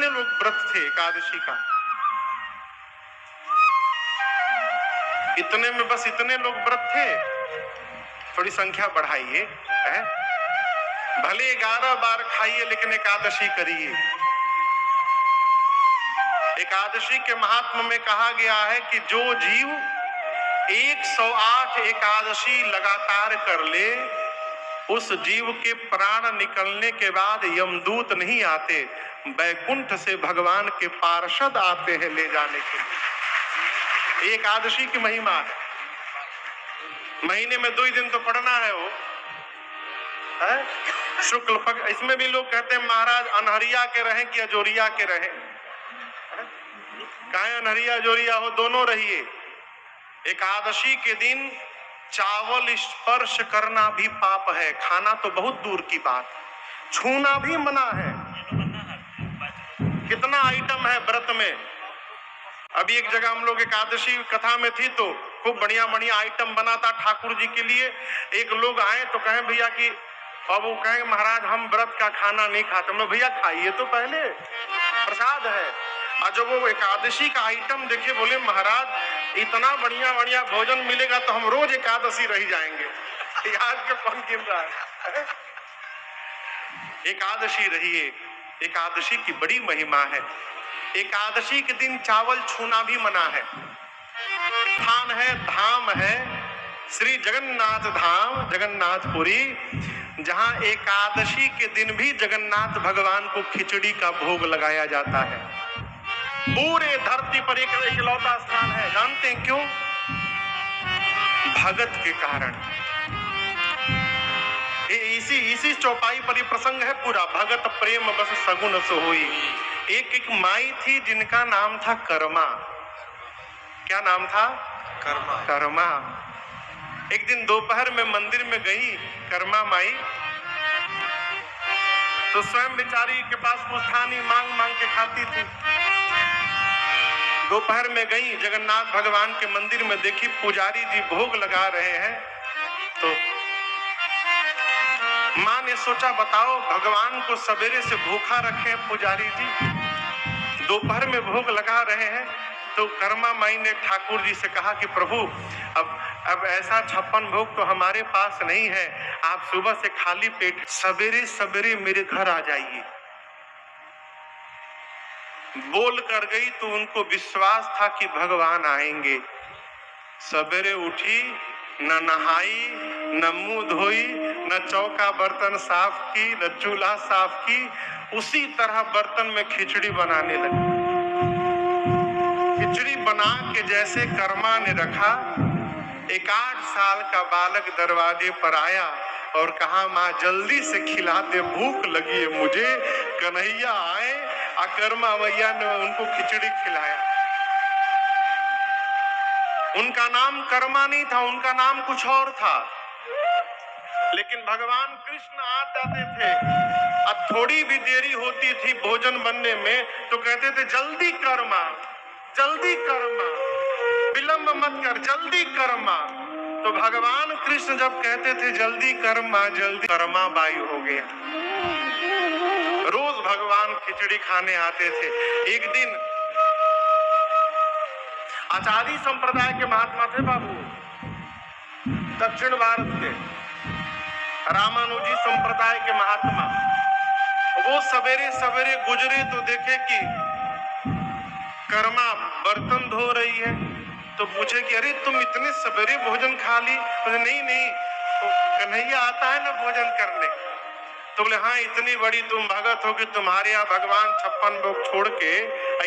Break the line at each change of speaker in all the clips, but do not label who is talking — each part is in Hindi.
कितने लोग व्रत थे एकादशी का? इतने में बस इतने लोग व्रत थे? थोड़ी संख्या बढ़ाइए, है? भले 11 बार खाइए लेकिन एकादशी करिए। एकादशी के महात्म्य में कहा गया है कि जो जीव 108 एकादशी लगातार कर ले, उस जीव के प्राण निकलने के बाद यमदूत नहीं आते, बैकुंठ से भगवान के पार्षद आते हैं ले जाने के लिए। एकादशी की महिमा है। महीने में 2 ही दिन तो पढ़ना है वो, है? शुक्ल पक्ष। इसमें भी लोग कहते हैं महाराज अनहरिया के रहें कि अजोरिया के रहें। काहे अनहरिया अजोरिया हो, दोनों रहिए। एकादशी के दिन चावल स्पर्श करना भी पाप है, खाना तो बहुत दूर की बात, छूना भी मना है। कितना आइटम है व्रत में। अभी एक जगह हम लोग एकादशी कथा में थी तो खूब बढ़िया बढ़िया आइटम बना था ठाकुर जी के लिए। एक लोग आए तो कहे भैया कि, अब वो कहे महाराज हम व्रत का खाना नहीं खाते। मैं भैया खाइए तो पहले, प्रसाद है। और जब वो एकादशी का आइटम देखे बोले महाराज इतना बढ़िया बढ़िया भोजन मिलेगा तो हम रोज एकादशी रह जाएंगे। आज के कौन गिन रहा है? एकादशी रहिए, एकादशी की बड़ी महिमा है। एकादशी के दिन चावल छूना भी मना है। स्थान है, धाम है श्री जगन्नाथ धाम, जगन्नाथपुरी, जहां एकादशी के दिन भी जगन्नाथ भगवान को खिचड़ी का भोग लगाया जाता है। पूरे धरती पर एक इकलौता स्थान है। जानते हैं क्यों? भगत के कारण। इसी चौपाई पर प्रसंग है पूरा। भगत प्रेम बस सगुन सोई। एक माई थी जिनका नाम था कर्मा। क्या नाम था? कर्मा। एक दिन दोपहर में मंदिर में गई कर्मा माई, तो स्वयं बेचारी के पास कुछ था नहीं, मांग मांग के खाती थी। दोपहर में गई जगन्नाथ भगवान के मंदिर में, देखी पुजारी जी भोग लगा रहे हैं। तो माँ ने सोचा बताओ भगवान को सवेरे से भूखा रखे पुजारी जी, दोपहर में भोग लगा रहे हैं। तो कर्मा माई ने ठाकुर जी से कहा कि प्रभु अब ऐसा 56 भोग तो हमारे पास नहीं है, आप सुबह से खाली पेट सवेरे सवेरे मेरे घर आ जाइए। बोल कर गई तो उनको विश्वास था कि भगवान आएंगे। सवेरे उठी, न नहाई, न मुंह धोई, न चौका बर्तन साफ की, न चूल्हा साफ की, उसी तरह बर्तन में खिचड़ी बनाने लगी। खिचड़ी बना के जैसे कर्मा ने रखा, एक 8 साल का बालक दरवाजे पर आया और कहा माँ जल्दी से खिला दे, भूख लगी है मुझे। कन्हैया आए, कर्मा मैया ने उनको खिचड़ी खिलाया। उनका नाम कर्मा नहीं था, उनका नाम कुछ और था, लेकिन भगवान कृष्ण आ जाते थे। अब थोड़ी भी देरी होती थी भोजन बनने में तो कहते थे जल्दी कर्मा, जल्दी कर्मा, विलंब मत कर, जल्दी कर्मा। तो भगवान कृष्ण जब कहते थे जल्दी कर्मा, जल्दी कर्मा बाई हो गया। रोज भगवान खिचड़ी खाने आते थे। एक दिन आचार्य संप्रदाय के महात्मा थे बाबू, दक्षिण भारत के रामानुजी संप्रदाय के महात्मा। वो सवेरे सवेरे गुजरे तो देखे कि कर्मा बर्तन धो रही है। तो पूछे कि अरे तुम इतने सवेरे भोजन खा ली? बोले नहीं, तो कन्हैया आता है ना भोजन करने। तो बोले हाँ, इतनी बड़ी तुम भगत हो कि तुम्हारे यहाँ भगवान 56 भोग छोड़ के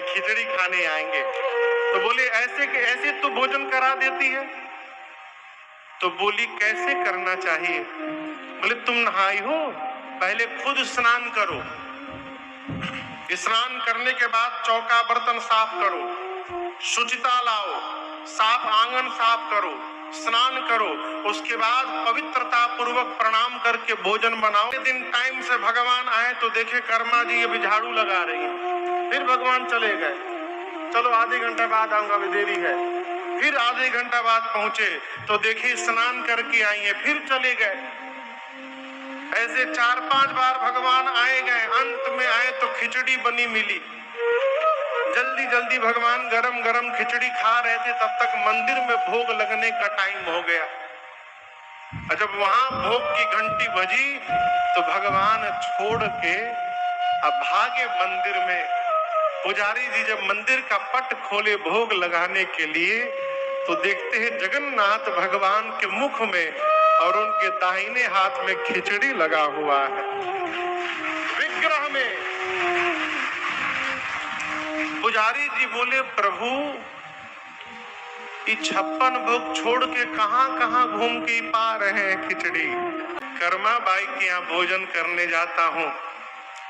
खिचड़ी खाने आएंगे। तो बोले ऐसे तो भोजन करा देती है। तो बोली कैसे करना चाहिए? बोले तुम नहाई हो, पहले खुद स्नान करो, स्नान करने के बाद चौका बर्तन साफ करो, शुचिता लाओ, साफ आंगन साफ करो, स्नान करो, उसके बाद पवित्रता पूर्वक प्रणाम करके भोजन बनाओ। दिन टाइम से भगवान आए तो देखे कर्मा जी अभी झाड़ू लगा रही है। फिर भगवान चले गए, चलो आधे घंटे बाद आऊंगा, अभी देरी है। फिर आधे घंटा बाद पहुंचे तो देखे स्नान करके आई है, फिर चले गए। ऐसे 4-5 बार भगवान आए गए। अंत में आए तो खिचड़ी बनी मिली। जल्दी जल्दी भगवान गरम गरम खिचड़ी खा रहे थे, तब तक मंदिर में भोग लगने का टाइम हो गया। जब वहां भोग की घंटी बजी तो भगवान छोड़ के अब भागे मंदिर में। पुजारी जी जब मंदिर का पट खोले भोग लगाने के लिए तो देखते हैं जगन्नाथ भगवान के मुख में और उनके दाहिने हाथ में खिचड़ी लगा हुआ है विग्रह में। पुजारी जी बोले, प्रभु ये 56 भोग छोड़ के कहां कहां घूम के पा रहे हैं खिचड़ी। कर्मा बाई के यहाँ भोजन करने जाता हूं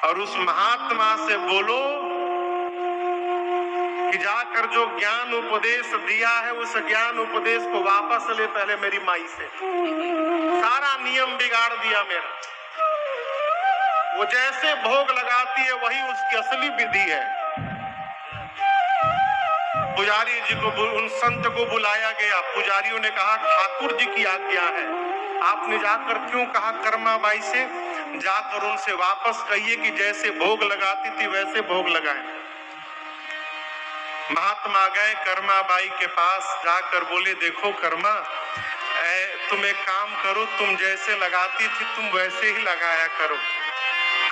और उस महात्मा से बोलो कि जाकर जो ज्ञान उपदेश दिया है उस ज्ञान उपदेश को वापस ले पहले मेरी माई से। सारा नियम बिगाड़ दिया मेरा। वो जैसे भोग लगाती है वही उसकी असली विधि है। पुजारी जी को उन संत को बुलाया गया। पुजारियों ने कहा ठाकुर जी की आज्ञा है। आपने जाकर क्यों कहा कर्मा बाई से? जाकर उनसे वापस कहिए कि जैसे भोग लगाती थी वैसे भोग लगाएं। महात्मा गए कर्मा बाई के पास, जाकर बोले देखो कर्मा, तुम एक काम करो, तुम जैसे लगाती थी तुम वैसे ही लगाया करो।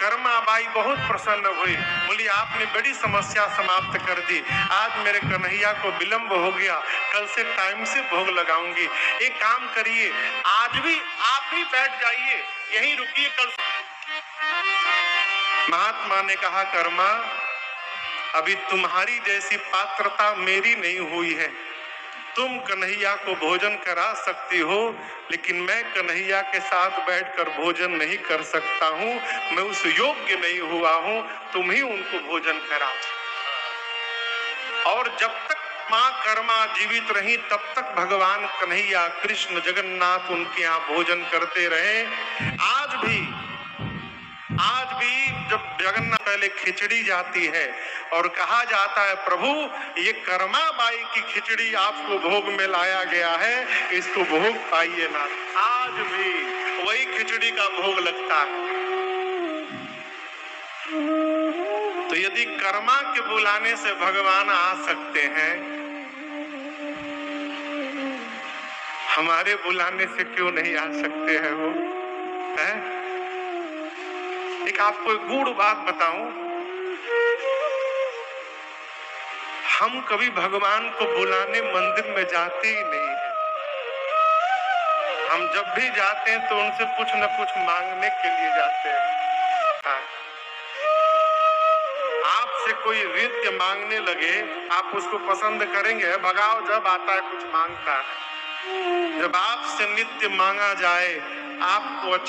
कर्मा बाई बहुत प्रसन्न हुई, बोली आपने बड़ी समस्या समाप्त कर दी। आज मेरे कन्हैया को विलंब हो गया, कल से टाइम से भोग लगाऊंगी। एक काम करिए, आज भी आप ही बैठ जाइए, यहीं रुकिए, कल। महात्मा ने कहा कर्मा, अभी तुम्हारी जैसी पात्रता मेरी नहीं हुई है। तुम कन्हैया को भोजन करा सकती हो, लेकिन मैं कन्हैया के साथ बैठकर भोजन नहीं कर सकता हूँ। मैं उस योग्य नहीं हुआ हूँ, तुम ही उनको भोजन कराओ। और जब तक माँ कर्मा जीवित रही तब तक भगवान कन्हैया कृष्ण जगन्नाथ उनके यहाँ भोजन करते रहे। आज भी जब जगन्नाथ पहले खिचड़ी जाती है और कहा जाता है प्रभु ये कर्मा बाई की खिचड़ी आपको भोग में लाया गया है, इसको भोग पाइए ना। आज भी वही खिचड़ी का भोग लगता है। तो यदि कर्मा के बुलाने से भगवान आ सकते हैं, हमारे बुलाने से क्यों नहीं आ सकते हैं वो? है? एक आपको एक गूढ़ बात बताऊं, हम कभी भगवान को बुलाने मंदिर में जाते ही नहीं है। हम जब भी जाते हैं तो उनसे कुछ न कुछ मांगने के लिए जाते हैं। आपसे कोई नृत्य मांगने लगे, आप उसको पसंद करेंगे? भगाओ जब आता है कुछ मांगता है। जब आपसे नित्य मांगा जाए, आपको अच्छा